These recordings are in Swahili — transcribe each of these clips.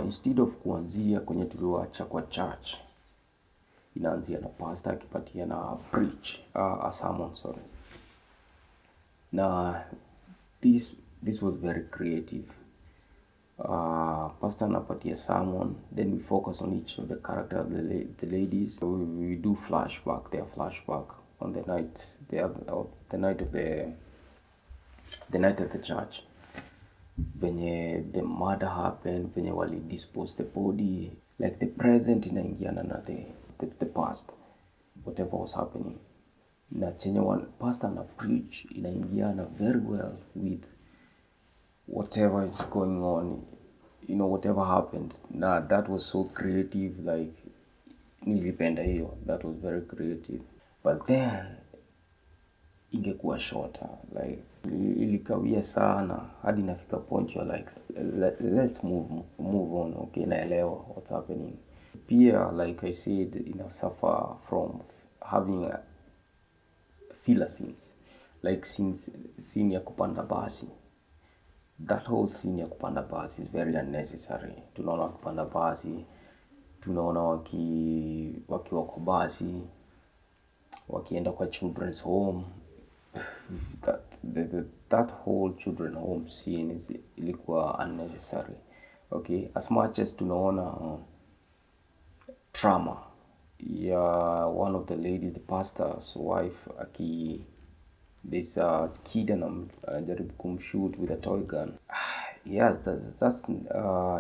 Instead of kuanzia kwenye tuliwacha kwa church, inaanzia na pastor akipatia na preach a sermon, sorry. Na this was very creative. Pastor anapatia sermon, then we focus on each of the character of the ladies. So we do their flashback on the night, the night of the church. Venye the murder happened, venye wali dispose the body, like the present inaingiana na the past, whatever was happening. Na chenye pastor na preach inaingiana very well with whatever is going on, whatever happened. Na that was so creative, like nilipenda hiyo, that was very creative. But then ingekuwa shorter, like ilikawia sana hadi nafika point you're like let's move on. Okay, naelewa what's happening. Pia like I said, suffer from having filler scenes, like scene ya kupanda basi. That whole scene ya kupanda basi is very unnecessary. Tunaona kupanda basi, tunaona wakiwa kwa basi, wakienda kwa children's home. That whole children home scene ilikuwa unnecessary. Okay, as much as tunaona trauma ya one of the lady, the pastor's wife, this kid anajaribu kumshoot with a toy gun. Yes, that's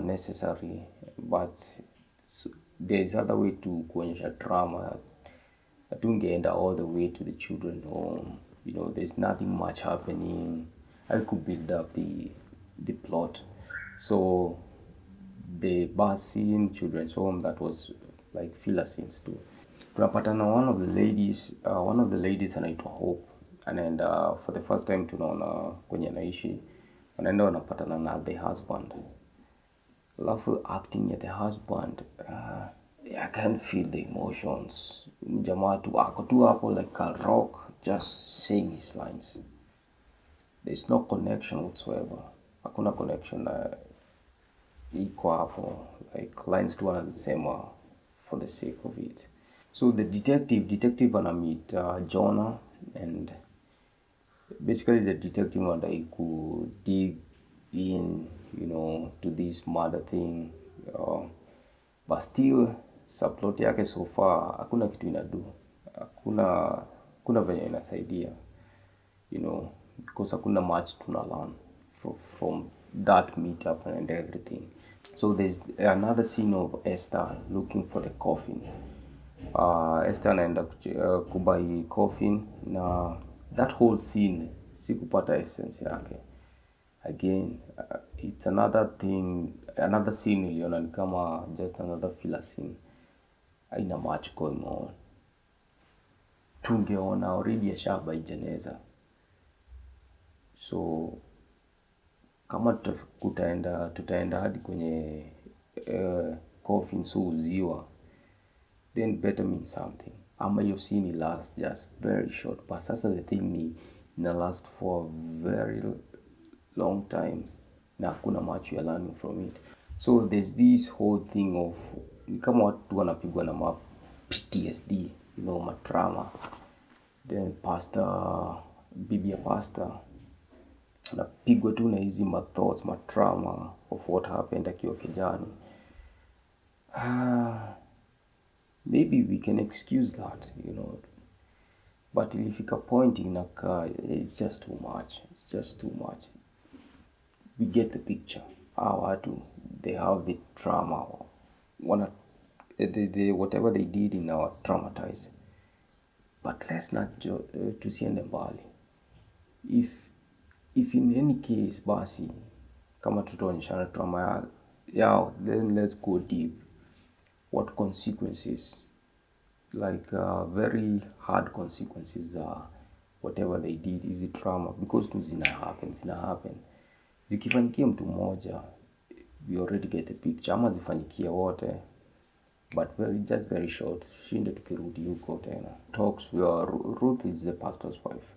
necessary, but there's other way to kuonyesha trauma. Hatungeenda all the way to the children's home. There's nothing much happening. I could build up the plot. So the bus scene, children's home, that was like filler scenes too. Tunapatana one of the ladies anaitwa Hope, and for the first time tunaona kwenye naishi, wanaenda wanapatana na the husband. Alafu acting ya the husband, I can't feel the emotions. Jamaa tu ako tu hapo like a rock, just saying his lines. There's no connection whatsoever. Hakuna connection iko hapo, like lines tu wanasema for the sake of it. So the detective anameet Jonah, and basically the detective wanadai ku dig in, to this murder thing. But still subplot yake so far hakuna kitu inadu. Hakuna venye inasaidia, because hakuna much tuna learn from that meetup and everything. So there's another scene of Esther looking for the coffin. Esther anaenda kubai coffin, na that whole scene sikupata essence yake. Again, it's another scene iliona ni kama just another filler scene. Haina much going on. Tungeona already ashabai jeneza. So kama tutaenda hadi kwenye coffin so uziwa, then better mean something. Ama hiyo scene last just very short, but sasa the thing ni ina last for a very long time na hakuna much you are learning from it. So there's this whole thing of ni kama watu wanapigwa na PTSD, matrauma. Then bibi ya pastor anapigwa tu na hizi thoughts, trauma of what happened akiwa kijana. Maybe we can excuse that, but ilifika point it's just too much. We get the picture. They have the trauma. Whatever they did in our traumatized. But let's not tusiende mbali. If in any case basi kama tutaonyeshana trauma yao, then let's go deep. What consequences, like very hard consequences whatever they did, is it trauma? Because tu zina happen. Zikifanyikia mtu mmoja, we already get the picture. Ama zifanyikia wote, but just very short. Shinde tukirudi huko tena. Talks where Ruth is the pastor's wife.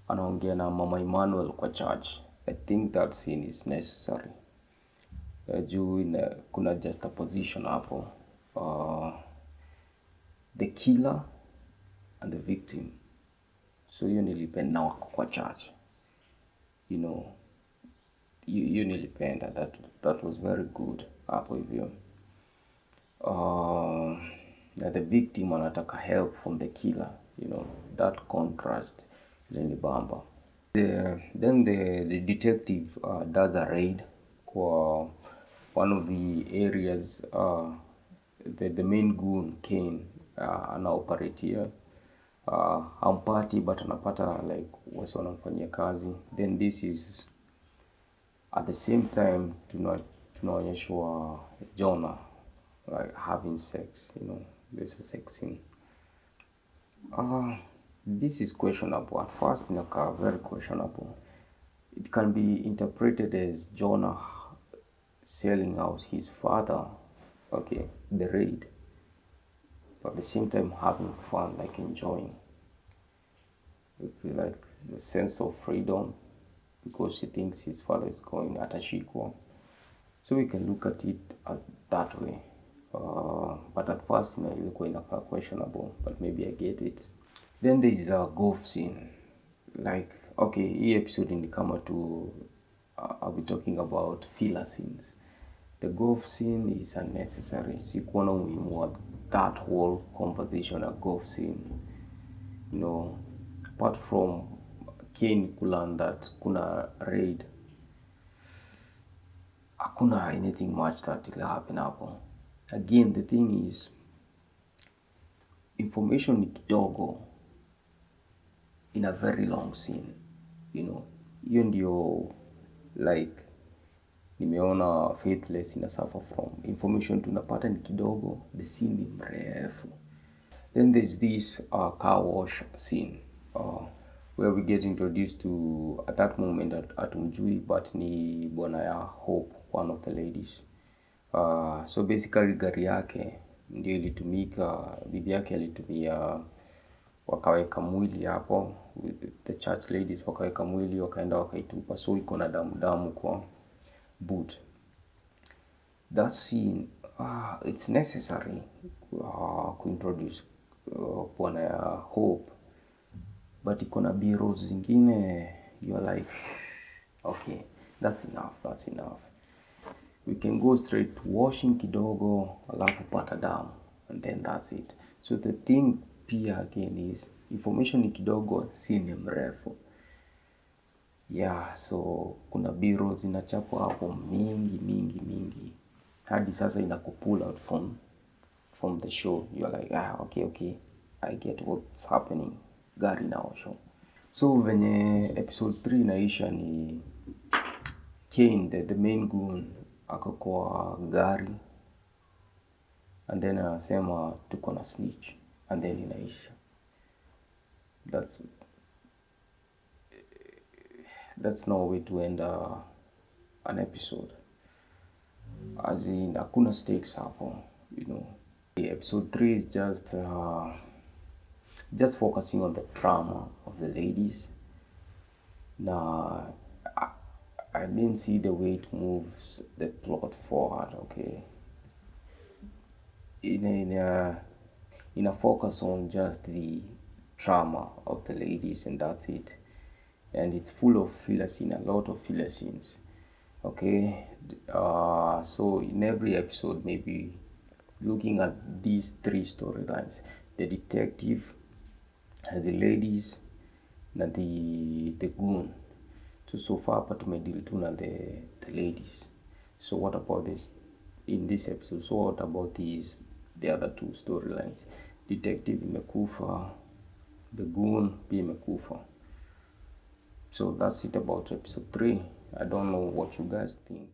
Anaongea na Mama Emmanuel kwa church. I think that scene is necessary. juu kuna juxtaposition hapo, uh, the killer and the victim. So hiyo nilipenda, wako kwa church, you know, hiyo nilipenda, that was very good hapo hivyo. Na the victim anataka help from the killer, you know, that contrast ilinibamba. Then the detective does a raid kwa one of the areas, the main goon Kane anaoperatia, hampati but anapata like wasi wanamfanyia kazi. Then this is at the same time tunaonyeshwa Jonah like having sex, you know, there's a sex scene. This is questionable. At first, very questionable. It can be interpreted as Jonah selling out his father, okay, the raid, but at the same time having fun, like enjoying, like the sense of freedom, because he thinks his father is going atashikwa. So we can look at it that way. But at first, ilikuwa inakaa questionable, but maybe I get it. Then there is a golf scene. Like, okay, hii episode ni kama tu, I'll be talking about filler scenes. The golf scene is unnecessary. Sikuona umuhimu wa that whole conversation, a golf scene. You know, apart from Kane kulearn that kuna raid, hakuna anything much that will happen hapo. Again, the thing is, information ni kidogo in a very long scene, you know. Hiyo ndio like nimeona Faithless ina suffer from. Information tunapata ni kidogo, the scene ni mrefu. Then there's this car wash scene, where we get introduced to, at that moment atumjui, but ni bwana ya Hope, one of the ladies. So basically gari yake ndio ilitumika, bibi yake alitumia, wakaweka mwili hapo with the church ladies, wakaweka mwili wakaenda wakaitupa, so iko na damu kwa boot. That scene, it's necessary kuintroduce bwana ya Hope, but iko na B-rolls zingine, you're like, okay, that's enough. We can go straight to washing kidogo, alafu pata damu, and then that's it. So the thing pia again is, information ni kidogo, scene ni mrefu. Yeah, so kuna B-rolls zinachapwa hapo mingi. Hadi sasa inakupull out from the show. You're like, okay, I get what's happening. Gari inaoshwa. So venye episode 3 inaisha ni Kane, the main goon, ako kwa gari, and then anasema tuko na snitch, and then inaisha. That's no way to end an episode. As in, hakuna stakes hapo, you know. The episode 3 is just focusing on the drama of the ladies. Now, I didn't see the way it moves the plot forward, okay. In a focus on just the drama of the ladies, and that's it. And it's full of filler scenes, a lot of filler scenes, okay. So in every episode, maybe looking at these 3 storylines: the detective, the ladies, and the goon. So far hapa tumedeal tu na the ladies. So what about this in this episode? So what about the other 2 storylines? Detective imekufa, the goon pia imekufa. So that's it about episode 3. I don't know what you guys think.